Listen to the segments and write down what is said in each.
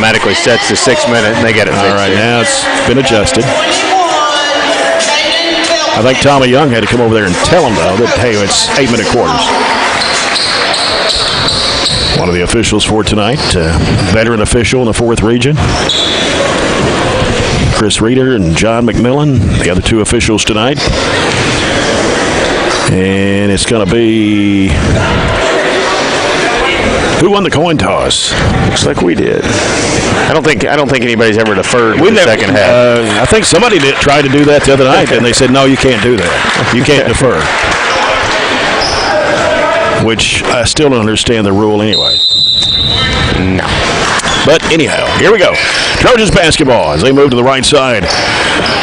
automatically sets the 6 minute, and they get it fixed. All right, now it's been adjusted. I think Tommy Young had to come over there and tell him, though, that, hey, it's 8-minute quarters. One of the officials for tonight, veteran official in the 4th region, Chris Reeder and John McMillan, the other 2 officials tonight. And it's going to be... Who won the coin toss? Looks like we did. I don't think anybody's ever deferred in the second half. I think somebody tried to do that the other night, and they said, no, you can't do that. You can't defer. Which I still don't understand the rule anyway. No. But anyhow, here we go. Trojans basketball as they move to the right side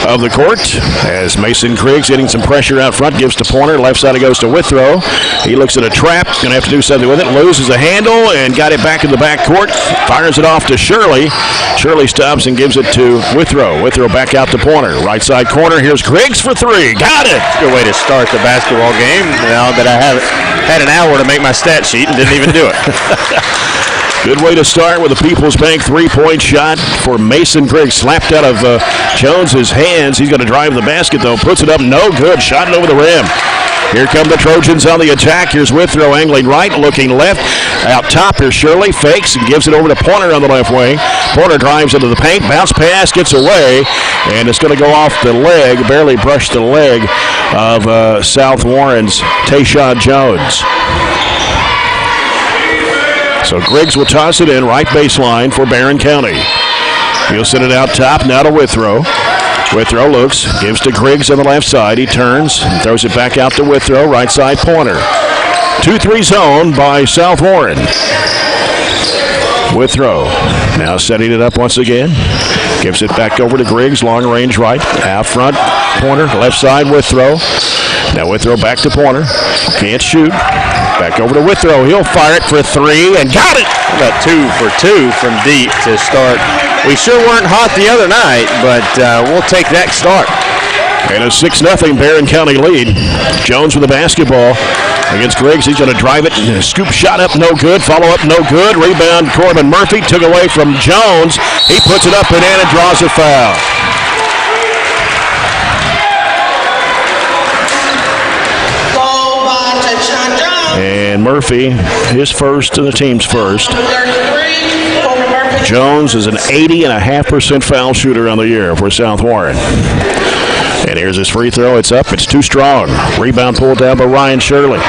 of the court as Mason Griggs getting some pressure out front, gives to Pointer. Left side it goes to Withrow. He looks at a trap, going to have to do something with it. Loses the handle and got it back in the back court. Fires it off to Shirley. Shirley stops and gives it to Withrow. Withrow back out to Pointer. Right side corner. Here's Griggs for 3. Got it. Good way to start the basketball game. Now that I have had an hour to make my stat sheet and didn't even do it. Good way to start with a People's Bank 3-point shot for Mason Griggs. Slapped out of Jones's hands. He's going to drive the basket, though. Puts it up. No good. Shot it over the rim. Here come the Trojans on the attack. Here's Withrow angling right, looking left. Out top, here's Shirley. Fakes and gives it over to Pointer on the left wing. Pointer drives into the paint. Bounce pass, gets away. And it's going to go off the leg. Barely brushed the leg of South Warren's Tayshawn Jones. So Griggs will toss it in, right baseline for Barren County. He'll send it out top, now to Withrow. Withrow looks, gives to Griggs on the left side. He turns and throws it back out to Withrow, right side Pointer. 2-3 zone by South Warren. Withrow now setting it up once again. Gives it back over to Griggs, long range right. Out front, Pointer, left side Withrow. Now Withrow back to Pointer. Can't shoot. Back over to Withrow. He'll fire it for 3 and got it. About 2 for 2 from deep to start. We sure weren't hot the other night, but we'll take that start. And a 6-0 Barren County lead. Jones with the basketball against Griggs. He's going to drive it. Scoop shot up, no good. Follow up, no good. Rebound, Corbin Murphy took away from Jones. He puts it up and in and draws a foul. And Murphy, his first and the team's first. Jones is an 80.5% foul shooter on the year for South Warren. And here's his free throw. It's up. It's too strong. Rebound pulled down by Ryan Shirley.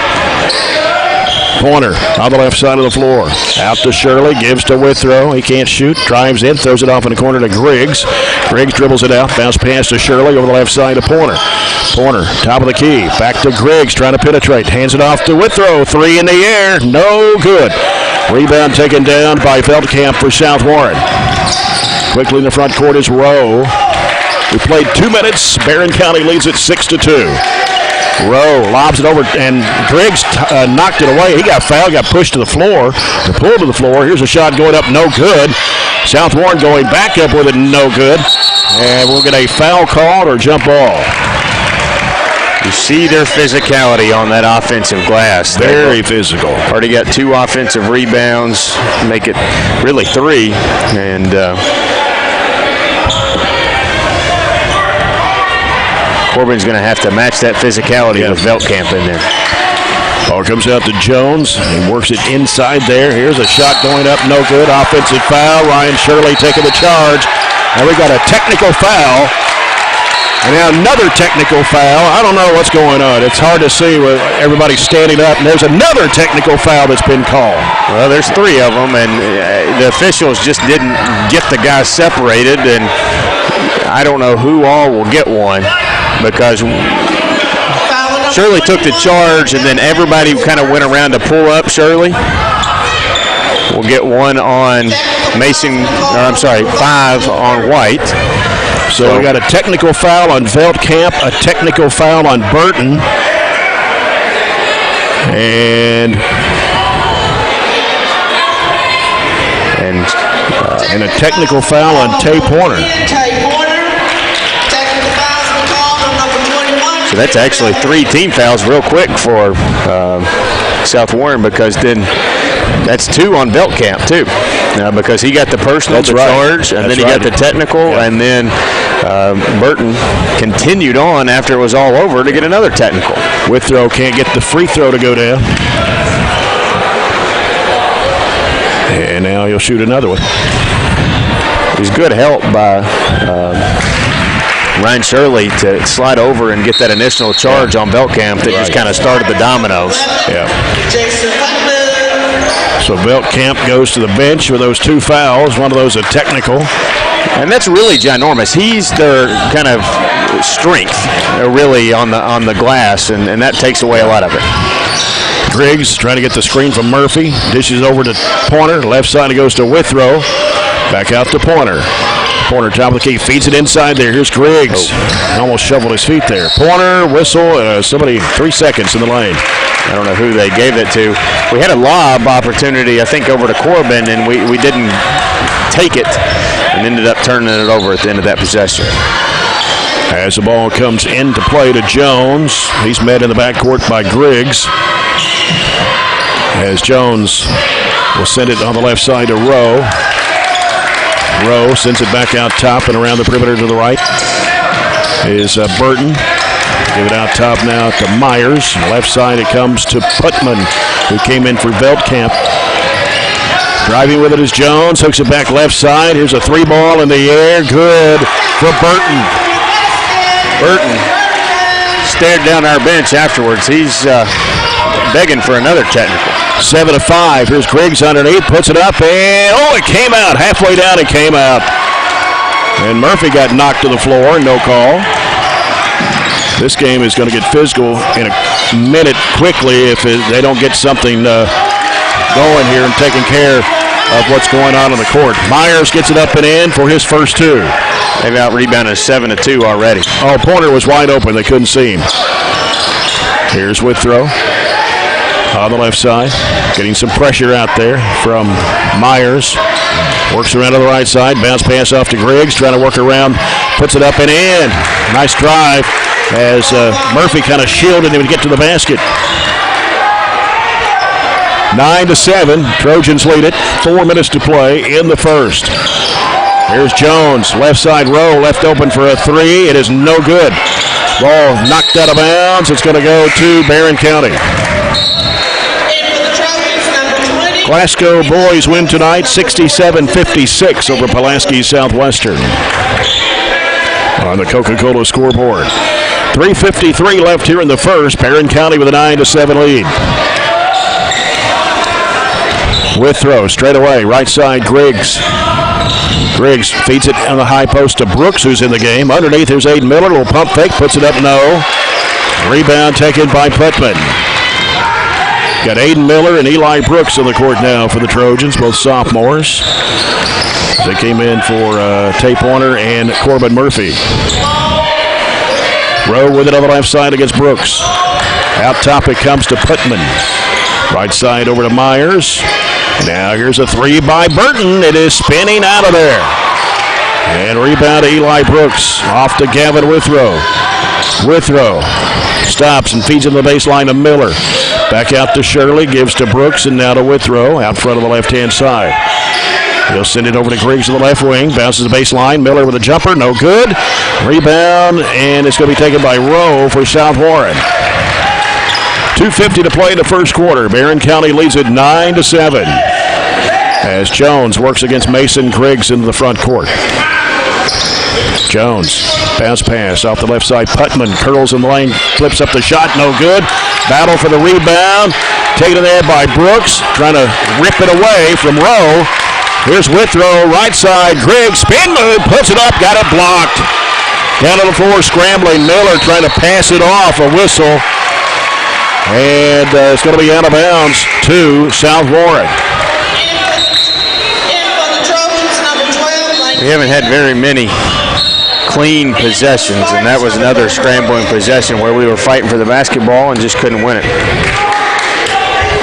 Pointer on the left side of the floor. Out to Shirley. Gives to Withrow. He can't shoot. Drives in. Throws it off in the corner to Griggs. Griggs dribbles it out. Bounce pass to Shirley over the left side to Pointer. Pointer, top of the key. Back to Griggs. Trying to penetrate. Hands it off to Withrow. 3 in the air. No good. Rebound taken down by Feldkamp for South Warren. Quickly in the front court is Rowe. We played 2 minutes. Barren County leads it 6-2. Rowe lobs it over, and Griggs knocked it away. He got fouled, got pushed to the floor, pulled to the floor. Here's a shot going up, no good. South Warren going back up with it, no good. And we'll get a foul called or jump ball. You see their physicality on that offensive glass. Very physical. Already got 2 offensive rebounds, make it really 3. And Corbin's going to have to match that physicality with Veltkamp in there. Ball comes out to Jones. He works it inside there. Here's a shot going up, no good. Offensive foul. Ryan Shirley taking the charge. And we got a technical foul. And now another technical foul. I don't know what's going on. It's hard to see with everybody standing up. And there's another technical foul that's been called. Well, there's 3 of them, and the officials just didn't get the guys separated. And I don't know who all will get one, because Shirley took the charge, and then everybody kind of went around to pull up Shirley. We'll get one on Mason, or I'm sorry, 5 on White. So we got a technical foul on Veltkamp, a technical foul on Burton, and a technical foul on Tay Pointer. So that's actually 3 team fouls real quick for South Warren, because then that's 2 on Veltkamp too. because he got the personal, charge, and then he got the technical, and then Burton continued on after it was all over to get another technical. Withrow can't get the free throw to go down. And now he'll shoot another one. It was good help by Ryan Shirley to slide over and get that initial charge on Beltkamp that just kind of started the dominoes. Yeah. So Beltkamp goes to the bench with those 2 fouls. One of those a technical. And that's really ginormous. He's their kind of strength, really, on the glass, and that takes away a lot of it. Griggs trying to get the screen from Murphy. Dishes over to Pointer. Left side it goes to Withrow. Back out to Pointer. Pointer, top of the key, feeds it inside there. Here's Griggs. Almost shoveled his feet there. Pointer, whistle, somebody 3 seconds in the lane. I don't know who they gave it to. We had a lob opportunity, I think, over to Corbin, and we didn't take it and ended up turning it over at the end of that possession. As the ball comes into play to Jones, he's met in the backcourt by Griggs. As Jones will send it on the left side to Rowe. Rowe sends it back out top and around the perimeter to the right is Burton. Give it out top now to Myers. Left side it comes to Putman, who came in for Beltkamp. Driving with it is Jones. Hooks it back left side. Here's a 3-ball in the air. Good for Burton. Burton stared down our bench afterwards. He's begging for another technical. 7-5. Here's Griggs underneath. Puts it up and, it came out. Halfway down it came out. And Murphy got knocked to the floor. No call. This game is going to get physical in a minute quickly if they don't get something going here and taking care of what's going on the court. Myers gets it up and in for his first 2. They've out-rebounded 7-2 already. Pointer was wide open. They couldn't see him. Here's Withrow on the left side. Getting some pressure out there from Myers. Works around to the right side. Bounce pass off to Griggs. Trying to work around. Puts it up and in. Nice drive as Murphy kind of shielded him to get to the basket. 9-7. Trojans lead it. 4 minutes to play in the first. Here's Jones. Left side Rowe. Left open for a 3. It is no good. Ball knocked out of bounds. It's going to go to Barren County. Glasgow boys win tonight 67-56 over Pulaski Southwestern on the Coca-Cola scoreboard. 3:53 left here in the first. Barren County with a 9-7 lead. Withrow straight away, right side Griggs. Griggs feeds it on the high post to Brooks, who's in the game. Underneath, here's Aiden Miller. Little pump fake, puts it up, no. Rebound taken by Putman. Got Aiden Miller and Eli Brooks on the court now for the Trojans, both sophomores. They came in for Tay Pointer and Corbin Murphy. Rowe with it on the left side against Brooks. Out top it comes to Putman. Right side over to Myers. Now here's a 3 by Burton. It is spinning out of there. And rebound to Eli Brooks. Off to Gavin Withrow. Withrow stops and feeds in the baseline to Miller. Back out to Shirley. Gives to Brooks and now to Withrow out front of the left-hand side. He'll send it over to Griggs on the left wing. Bounces the baseline. Miller with a jumper. No good. Rebound. And it's going to be taken by Rowe for South Warren. 2:50 to play in the first quarter. Barren County leads it 9-7 as Jones works against Mason Griggs into the front court. Jones, bounce pass off the left side. Putman curls in the lane, flips up the shot, no good. Battle for the rebound. Taken there by Brooks, trying to rip it away from Rowe. Here's Withrow, right side. Griggs, spin move, puts it up, got it blocked. Down on the floor, scrambling. Miller trying to pass it off, a whistle. And it's going to be out of bounds to South Warren. We haven't had very many clean possessions, and that was another scrambling possession where we were fighting for the basketball and just couldn't win it.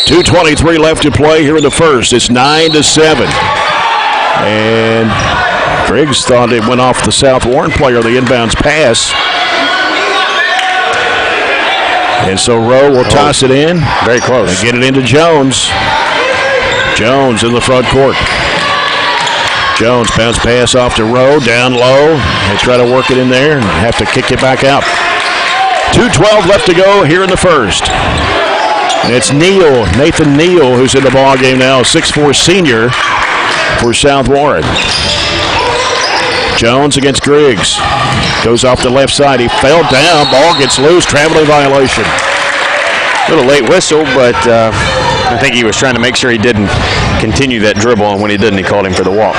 2:23 left to play here in the first. It's 9-7. And Griggs thought it went off the South Warren player, the inbounds pass. And so Rowe will toss it in. Very close. And get it into Jones. Jones in the front court. Jones bounce pass off to Rowe, down low. They try to work it in there and have to kick it back out. 2:12 left to go here in the first. And it's Nathan Neal, who's in the ball game now, 6'4" senior for South Warren. Jones against Griggs. Goes off the left side. He fell down. Ball gets loose. Traveling violation. A little late whistle, but I think he was trying to make sure he didn't continue that dribble, and when he didn't, he called him for the walk.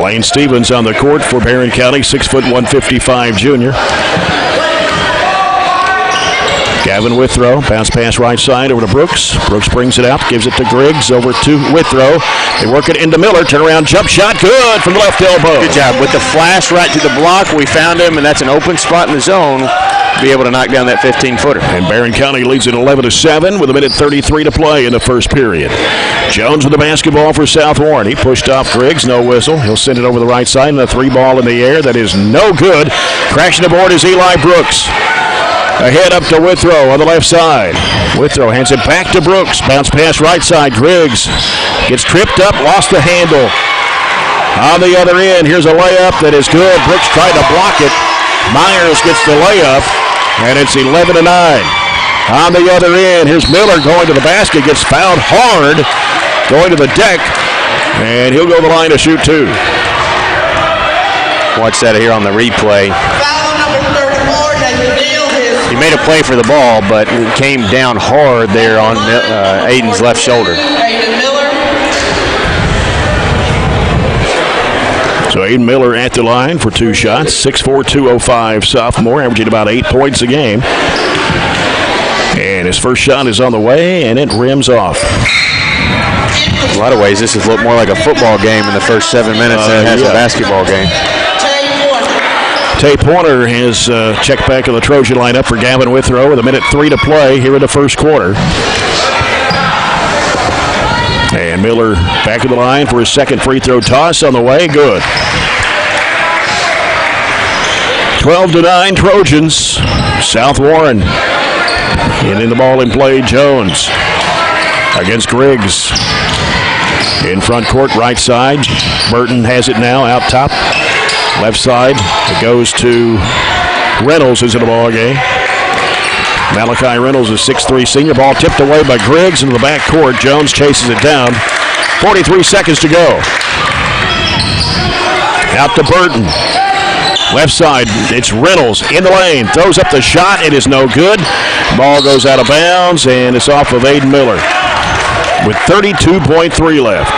Lane Stevens on the court for Barren County, 6', 155 junior. Gavin Withrow, bounce pass right side over to Brooks. Brooks brings it out, gives it to Griggs, over to Withrow. They work it into Miller, turn around, jump shot, good from the left elbow. Good job. With the flash right to the block, we found him, and that's an open spot in the zone. Be able to knock down that 15-footer. And Barren County leads it 11-7 with 1:33 to play in the first period. Jones with the basketball for South Warren. He pushed off Griggs, no whistle. He'll send it over the right side, and a 3-ball in the air. That is no good. Crashing the board is Eli Brooks. Ahead up to Withrow on the left side. Withrow hands it back to Brooks. Bounce pass right side. Griggs gets tripped up, lost the handle. On the other end, here's a layup that is good. Brooks tried to block it. Myers gets the layup, and it's 11-9. On the other end, here's Miller going to the basket. Gets fouled hard, going to the deck, and he'll go to the line to shoot two. Watch that here on the replay. He made a play for the ball, but it came down hard there on Aiden's left shoulder. So Aiden Miller at the line for two shots. 6'4", 205 sophomore, averaging about 8 points a game. And his first shot is on the way, and it rims off. In a lot of ways, this has looked more like a football game in the first 7 minutes than it has a basketball game. Tay Pointer has checked back in the Trojan lineup for Gavin Withrow with 1:03 to play here in the first quarter. And Miller back in the line for his second free throw toss on the way. Good. 12-9 Trojans. South Warren. In the ball in play, Jones against Griggs. In front court, right side. Burton has it now out top. Left side, it goes to Reynolds, who's in the ball game. Malachi Reynolds is 6'3" senior. Ball tipped away by Griggs into the back court. Jones chases it down. 43 seconds to go. Out to Burton. Left side, it's Reynolds in the lane. Throws up the shot. It is no good. Ball goes out of bounds, and it's off of Aiden Miller with 32.3 left.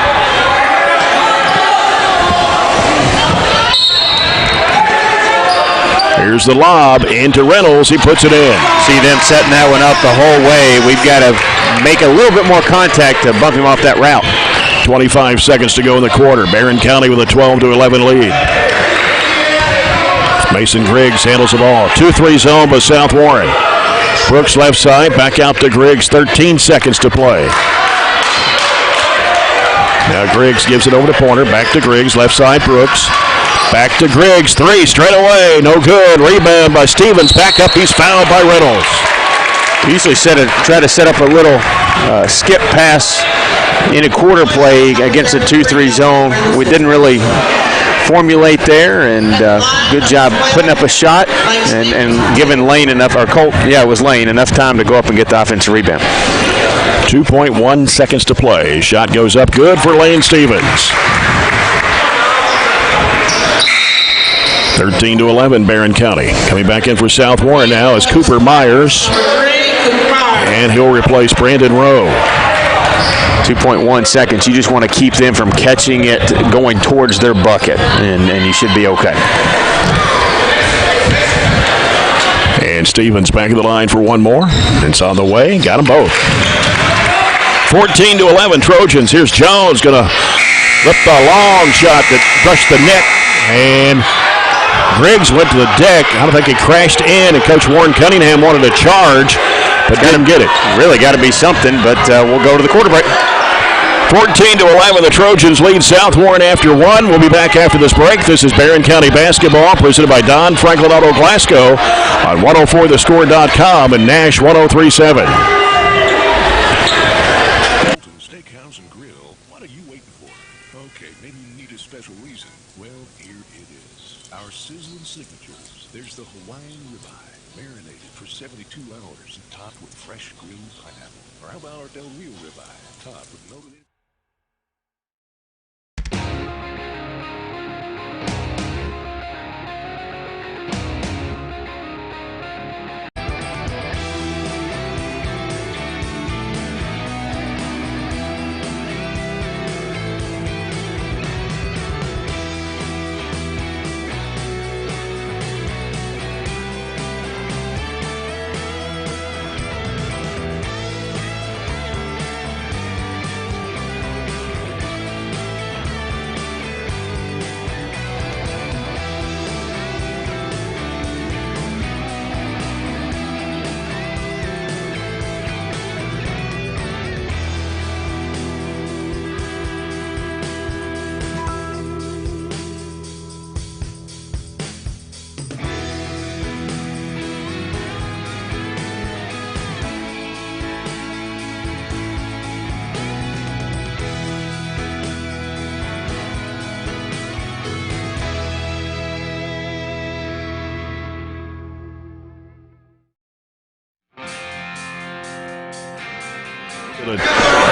Here's the lob into Reynolds. He puts it in. See them setting that one up the whole way. We've got to make a little bit more contact to bump him off that route. 25 seconds to go in the quarter. Barren County with a 12-11 lead. Mason Griggs handles the ball. 2-3 zone by South Warren. Brooks left side. Back out to Griggs. 13 seconds to play. Now Griggs gives it over to Pointer. Back to Griggs. Left side, Brooks. Back to Griggs, 3 straight away, no good. Rebound by Stevens, back up, he's fouled by Reynolds. We usually try to set up a little skip pass in a quarter play against a 2-3 zone. We didn't really formulate there, and good job putting up a shot and giving Lane enough, or Colt, yeah, it was Lane, enough time to go up and get the offensive rebound. 2.1 seconds to play. Shot goes up, good for Lane Stevens. 13-11, Barren County. Coming back in for South Warren now is Cooper Myers. And he'll replace Brandon Rowe. 2.1 seconds. You just want to keep them from catching it going towards their bucket, and you should be okay. And Stevens back in the line for one more. It's on the way. Got them both. 14-11, Trojans. Here's Jones going to flip the long shot that brushed the net. And Griggs went to the deck. I don't think it crashed in, and Coach Warren Cunningham wanted to charge, but didn't get it. Really got to be something, but we'll go to the quarter break. 14-11, the Trojans lead South Warren after one. We'll be back after this break. This is Barren County Basketball, presented by Don Franklin Auto Glasgow on 104thescore.com and Nash 103.7. Steakhouse and Grill. What are you waiting for? Okay, maybe you need a special Well, here it is. Our sizzling signatures. There's the Hawaiian ribeye, marinated for 72 hours and topped with fresh green pineapple. Or how about our Del Rio ribeye, topped with melted...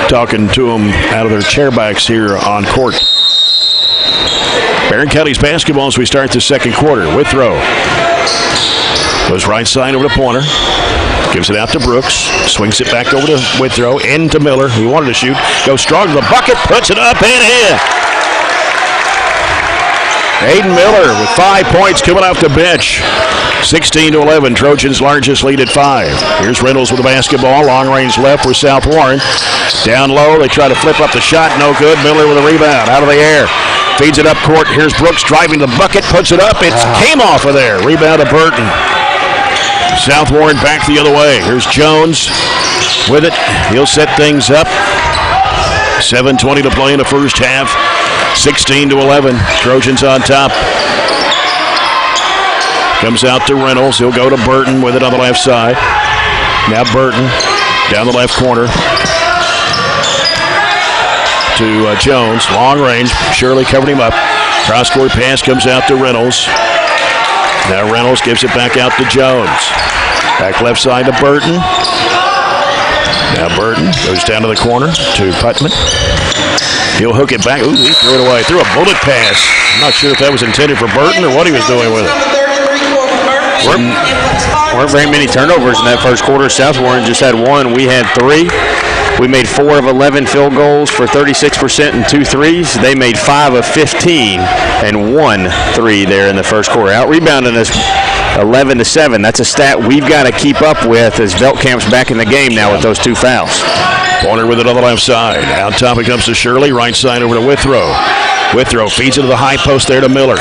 Talking to them out of their chairbacks here on court. Barren County's basketball as we start the second quarter. Withrow goes right side over to Pointer. Gives it out to Brooks. Swings it back over to Withrow. Into Miller. He wanted to shoot. Goes strong to the bucket. Puts it up and in. Aiden Miller with 5 points coming off the bench. 16-11, Trojans' largest lead at 5. Here's Reynolds with the basketball. Long range left with South Warren. Down low, they try to flip up the shot. No good. Miller with a rebound. Out of the air. Feeds it up court. Here's Brooks driving the bucket. Puts it up. It came off of there. Rebound to Burton. South Warren back the other way. Here's Jones with it. He'll set things up. 7:20 to play in the first half. 16-11. Trojans on top. Comes out to Reynolds. He'll go to Burton with it on the left side. Now Burton down the left corner to Jones. Long range. Shirley covered him up. Cross-court pass comes out to Reynolds. Now Reynolds gives it back out to Jones. Back left side to Burton. Now Burton goes down to the corner to Putman. He'll hook it back. Ooh, he threw it away. Threw a bullet pass. I'm not sure if that was intended for Burton or what he was doing with it. Weren't very many turnovers in that first quarter. South Warren just had one. We had 3. We made 4 of 11 field goals for 36% and 2 threes. They made 5 of 15 and 1 3 there in the first quarter. Out-rebounding us 11-7. That's a stat we've got to keep up with as Veltkamp's back in the game now with those 2 fouls. Pointer with it on the left side. Out top it comes to Shirley. Right side over to Withrow. Withrow feeds it to the high post there to Miller.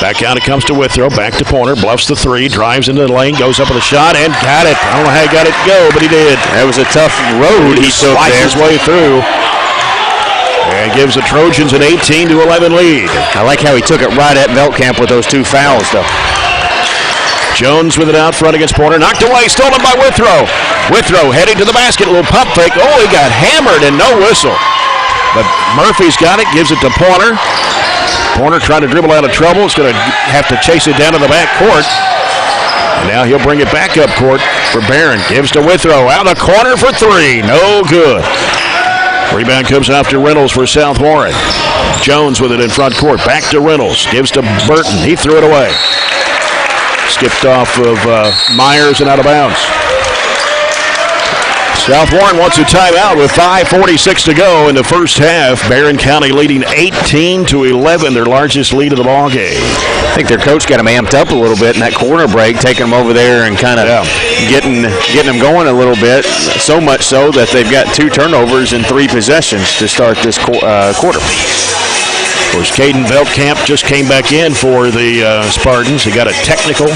Back out it comes to Withrow. Back to Pointer. Bluffs the 3. Drives into the lane. Goes up with a shot and got it. I don't know how he got it to go, but he did. That was a tough road he took there. His way through. And gives the Trojans an 18-11 lead. I like how he took it right at Veltkamp with those 2 fouls, though. Jones with it out front against Pointer. Knocked away. Stolen by Withrow. Withrow heading to the basket. A little pump fake. Oh, he got hammered and no whistle. But Murphy's got it. Gives it to Pointer. Pointer trying to dribble out of trouble. He's going to have to chase it down to the back court. And now he'll bring it back up court for Barren. Gives to Withrow. Out of the corner for 3. No good. Rebound comes out to Reynolds for South Warren. Jones with it in front court. Back to Reynolds. Gives to Burton. He threw it away. Skipped off of Myers and out of bounds. South Warren wants a timeout with 5:46 to go in the first half. Barren County leading 18-11, their largest lead of the ball game. I think their coach got them amped up a little bit in that corner break, taking them over there and kind of getting them going a little bit. So much so that they've got 2 turnovers in 3 possessions to start this quarter. Of course, Caden Veltkamp just came back in for the Spartans. He got a technical.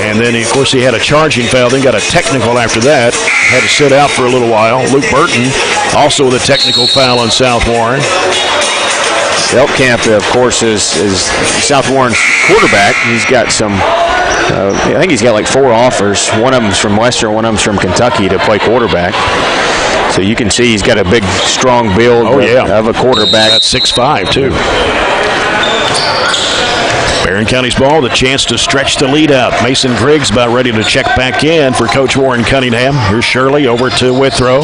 And then, of course, he had a charging foul, then got a technical after that. Had to sit out for a little while. Luke Burton also with a technical foul on South Warren. Beltkamp, of course, is South Warren's quarterback. He's got some, I think he's got like 4 offers. One of them's from Western, one of them's from Kentucky to play quarterback. So you can see he's got a big, strong build of a quarterback. That's 6'5", too. Barren County's ball, the chance to stretch the lead out. Mason Griggs about ready to check back in for Coach Warren Cunningham. Here's Shirley over to Withrow.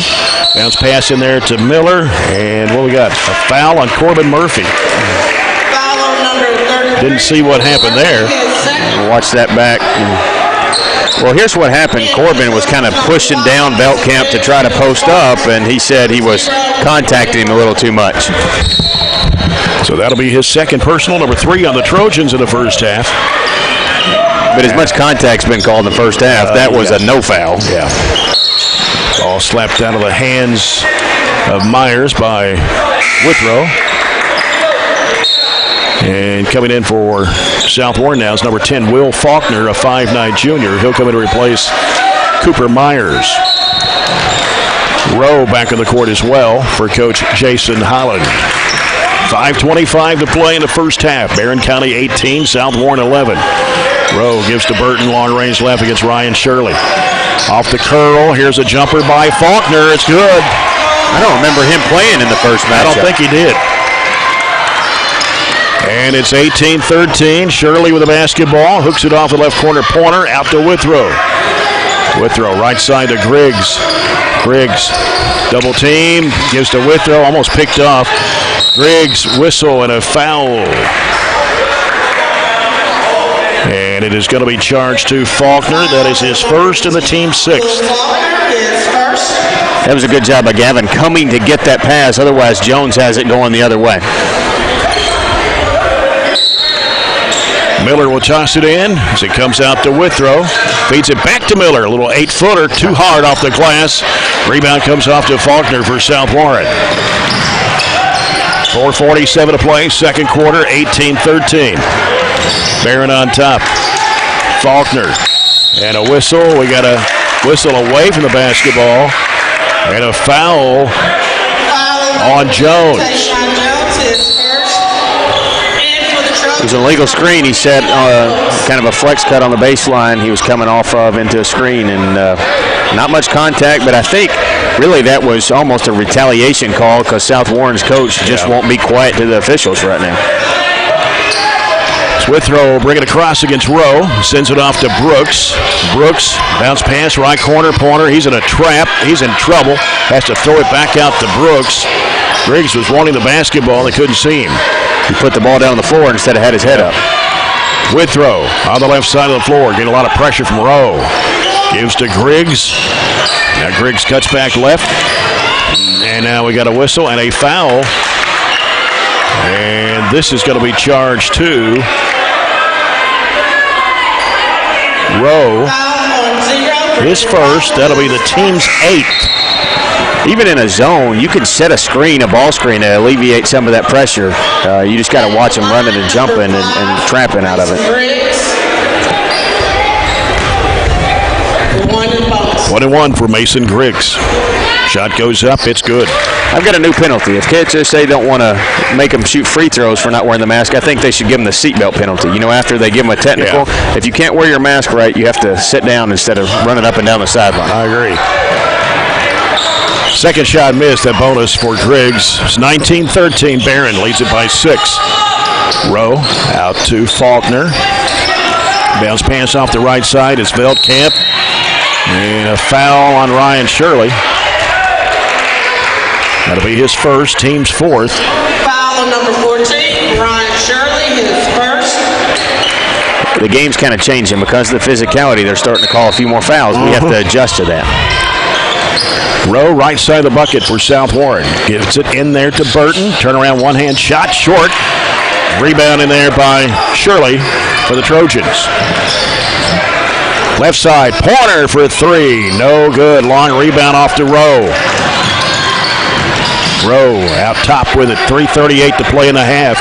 Bounce pass in there to Miller. And what we got? A foul on Corbin Murphy. Didn't see what happened there. Watch that back. Well, here's what happened. Corbin was kind of pushing down Beltkamp to try to post up, and he said he was contacting him a little too much. So that'll be his second personal, number 3 on the Trojans in the first half. But as much contact's been called in the first half, that was a no foul. Yeah. Ball slapped out of the hands of Myers by Withrow. And coming in for South Warren now is number 10, Will Faulkner, a 5'9" junior. He'll come in to replace Cooper Myers. Rowe back on the court as well for Coach Jason Holland. 5:25 to play in the first half. Barren County 18, South Warren 11. Rowe gives to Burton, long range left against Ryan Shirley. Off the curl, here's a jumper by Faulkner. It's good. I don't remember him playing in the first match. I don't think he did. And it's 18-13. Shirley with the basketball. Hooks it off the left corner. Pointer out to Withrow. Withrow right side to Griggs. Griggs double team. Gives to Withrow. Almost picked off. Griggs whistle and a foul. And it is going to be charged to Faulkner. That is his first and the team's 6th. That was a good job by Gavin coming to get that pass. Otherwise, Jones has it going the other way. Miller will toss it in as it comes out to Withrow. Feeds it back to Miller. A little 8-footer, too hard off the glass. Rebound comes off to Faulkner for South Warren. 4:47 to play, second quarter, 18-13. Barren on top. Faulkner. And a whistle. We got a whistle away from the basketball. And a foul on Jones. It was an illegal screen, he said, kind of a flex cut on the baseline he was coming off of into a screen, and not much contact, but I think really that was almost a retaliation call because South Warren's coach just won't be quiet to the officials right now. Withrow will bring it across against Rowe. Sends it off to Brooks. Brooks, bounce pass, right corner, Pointer. He's in a trap. He's in trouble. Has to throw it back out to Brooks. Griggs was wanting the basketball. They couldn't see him. He put the ball down on the floor instead of had his head up. Withrow on the left side of the floor. Getting a lot of pressure from Rowe. Gives to Griggs. Now Griggs cuts back left. And now we got a whistle and a foul. And this is going to be charged to Rowe. His first. That'll be the team's 8th. Even in a zone, you can set a screen, a ball screen, to alleviate some of that pressure. You just got to watch them running and jumping and trapping out of it. 1-1 for Mason Griggs. Shot goes up. It's good. I've got a new penalty. If kids just say don't want to make them shoot free throws for not wearing the mask, I think they should give them the seatbelt penalty. You know, after they give them a technical, if you can't wear your mask right, you have to sit down instead of running up and down the sideline. I agree. Second shot missed. That bonus for Griggs. It's 19-13. Barren leads it by 6. Rowe out to Faulkner. Bounce pass off the right side. It's Beltkamp. And a foul on Ryan Shirley. That'll be his first, team's 4th. Foul on number 14, Ryan Shirley, his first. The game's kind of changing because of the physicality. They're starting to call a few more fouls. We have to adjust to that. Rowe, right side of the bucket for South Warren. Gives it in there to Burton. Turnaround one-hand shot, short. Rebound in there by Shirley for the Trojans. Left side, Pointer for 3. No good. Long rebound off to Rowe. Rowe out top with it. 3:38 to play in the half.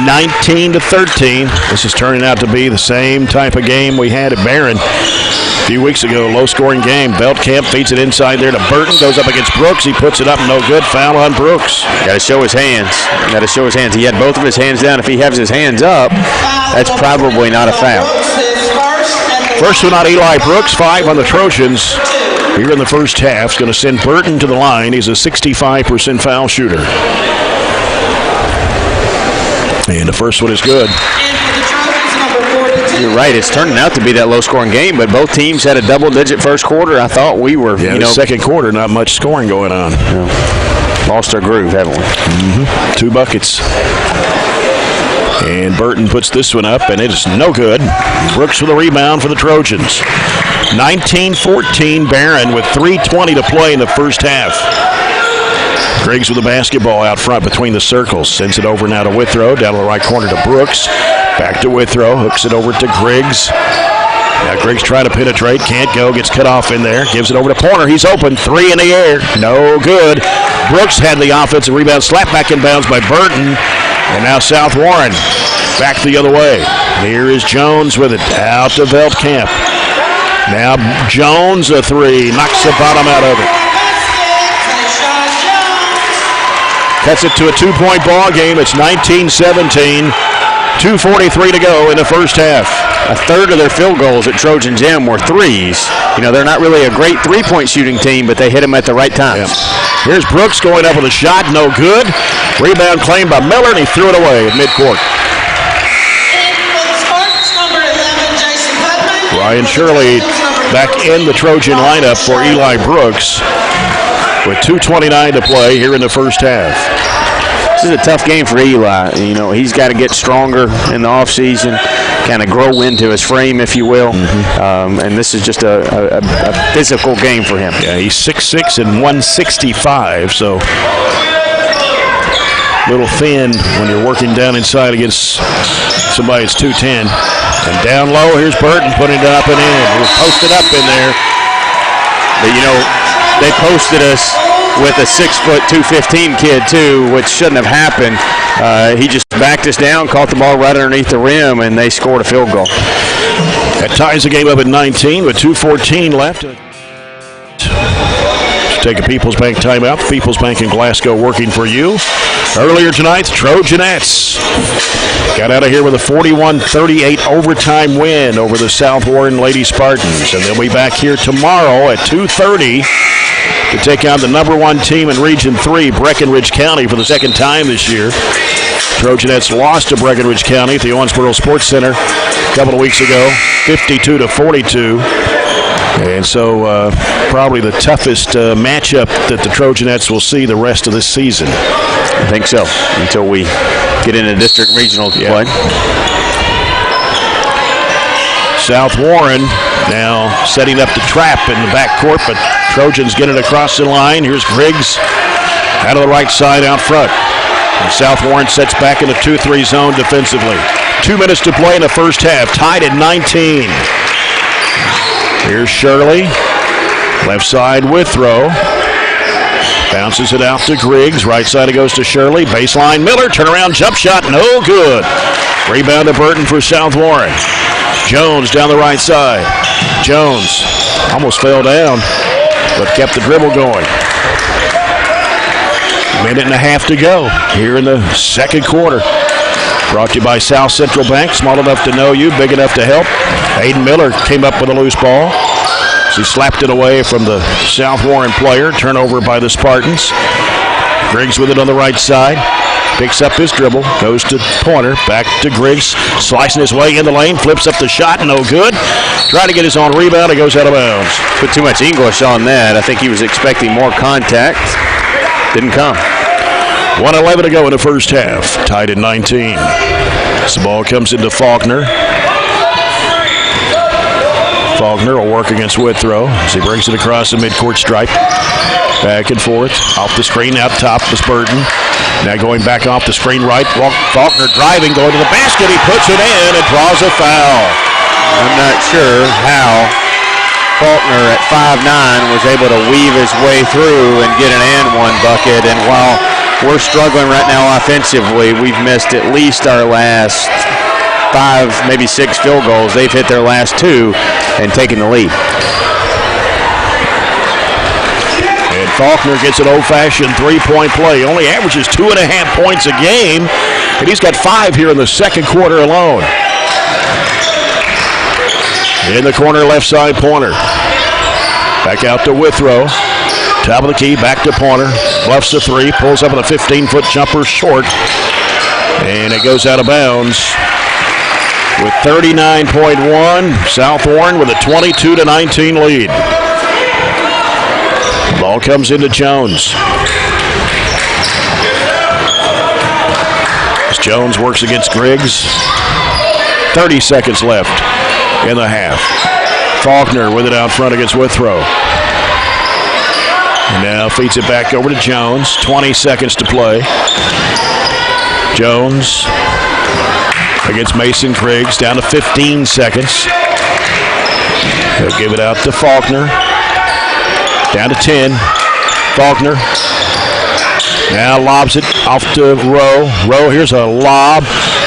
19-13. This is turning out to be the same type of game we had at Barren a few weeks ago. Low-scoring game. Veldkamp feeds it inside there to Burton. Goes up against Brooks. He puts it up. No good. Foul on Brooks. Got to show his hands. Got to show his hands. He had both of his hands down. If he has his hands up, that's probably not a foul. First one on Eli Brooks. 5 on the Trojans here in the first half. Is going to send Burton to the line. He's a 65% foul shooter. And the first one is good. You're right. It's turning out to be that low-scoring game, but both teams had a double-digit first quarter. I thought we were, second quarter, not much scoring going on. Lost our groove, haven't we? 2 buckets. And Burton puts this one up, and it is no good. Brooks with a rebound for the Trojans. 19-14 Barren with 3:20 to play in the first half. Griggs with the basketball out front between the circles. Sends it over now to Withrow. Down to the right corner to Brooks. Back to Withrow. Hooks it over to Griggs. Now Griggs trying to penetrate. Can't go. Gets cut off in there. Gives it over to Pointer. He's open. 3 in the air. No good. Brooks had the offensive rebound. Slapped back in bounds by Burton. And now South Warren back the other way. Here is Jones with it. Out to Veldkamp. Now Jones a 3. Knocks the bottom out of it. Cuts it to a 2-point ball game. It's 19-17. 2:43 to go in the first half. A third of their field goals at Trojan Gym were threes. They're not really a great three-point shooting team, but they hit them at the right times. Yeah. Here's Brooks going up with a shot. No good. Rebound claimed by Miller, and he threw it away at midcourt. Ryan Shirley back in the Trojan lineup for Eli Brooks with 2:29 to play here in the first half. This is a tough game for Eli. He's got to get stronger in the offseason, kind of grow into his frame, if you will. And this is just a physical game for him. Yeah, he's 6'6" and 165, so a little thin when you're working down inside against somebody that's 210. And down low, here's Burton putting it up and in. He was posted up in there. But, they posted us with a 6', 215 kid, too, which shouldn't have happened. He just backed us down, caught the ball right underneath the rim, and they scored a field goal. That ties the game up at 19 with 2:14 left. Take a People's Bank timeout. People's Bank in Glasgow working for you. Earlier tonight, the Trojanettes got out of here with a 41-38 overtime win over the South Warren Lady Spartans. And they'll be back here tomorrow at 2:30 to take on the number 1 team in Region 3, Breckinridge County, for the second time this year. Trojanettes lost to Breckinridge County at the Owensboro Sports Center a couple of weeks ago, 52-42. And so probably the toughest matchup that the Trojanettes will see the rest of this season. I think so, until we get into district regional play. South Warren now setting up the trap in the backcourt, but Trojans get it across the line. Here's Griggs out of the right side out front. And South Warren sets back in the 2-3 zone defensively. 2 minutes to play in the first half, tied at 19. Here's Shirley, left side Withrow. Bounces it out to Griggs. Right side it goes to Shirley. Baseline Miller. Turnaround jump shot. No good. Rebound to Burton for South Warren. Jones down the right side. Jones almost fell down, but kept the dribble going. Minute and a half to go here in the second quarter. Brought to you by South Central Bank. Small enough to know you, big enough to help. Aiden Miller came up with a loose ball. She slapped it away from the South Warren player. Turnover by the Spartans. Griggs with it on the right side. Picks up his dribble. Goes to Pointer. Back to Griggs. Slicing his way in the lane. Flips up the shot. No good. Trying to get his own rebound. It goes out of bounds. Put too much English on that. I think he was expecting more contact. Didn't come. 1:11 to go in the first half. Tied at 19. As the ball comes into Faulkner. Faulkner will work against Withrow as he brings it across the midcourt stripe. Back and forth. Off the screen, out top to Spartan. Now going back off the screen right. Faulkner driving, going to the basket. He puts it in and draws a foul. I'm not sure how Faulkner at 5'9" was able to weave his way through and get an and one bucket. And while we're struggling right now offensively. We've missed at least our last 5, maybe 6 field goals. They've hit their last 2 and taken the lead. And Faulkner gets an old-fashioned three-point play. Only averages 2.5 points a game, and he's got 5 here in the second quarter alone. In the corner, left side, Pointer. Back out to Withrow. Top of the key, back to Pointer. Bluffs the 3, pulls up with a 15-foot jumper short. And it goes out of bounds with 39.1. South Warren with a 22-19 lead. Ball comes into Jones. As Jones works against Griggs. 30 seconds left in the half. Faulkner with it out front against Withrow. And now feeds it back over to Jones. 20 seconds to play. Jones against Mason Griggs, down to 15 seconds. He'll give it out to Faulkner. Down to 10. Faulkner now lobs it off to Rowe. Rowe, here's a lob.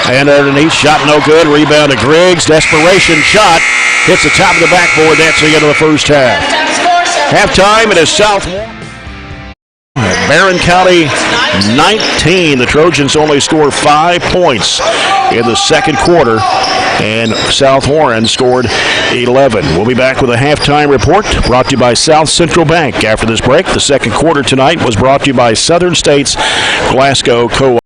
And underneath, shot no good. Rebound to Griggs. Desperation shot. Hits the top of the backboard. That's the end of the first half. Halftime, it is South Barren County 19. The Trojans only score 5 points in the second quarter, and South Warren scored 11. We'll be back with a halftime report brought to you by South Central Bank. After this break, the second quarter tonight was brought to you by Southern States Glasgow Co-op.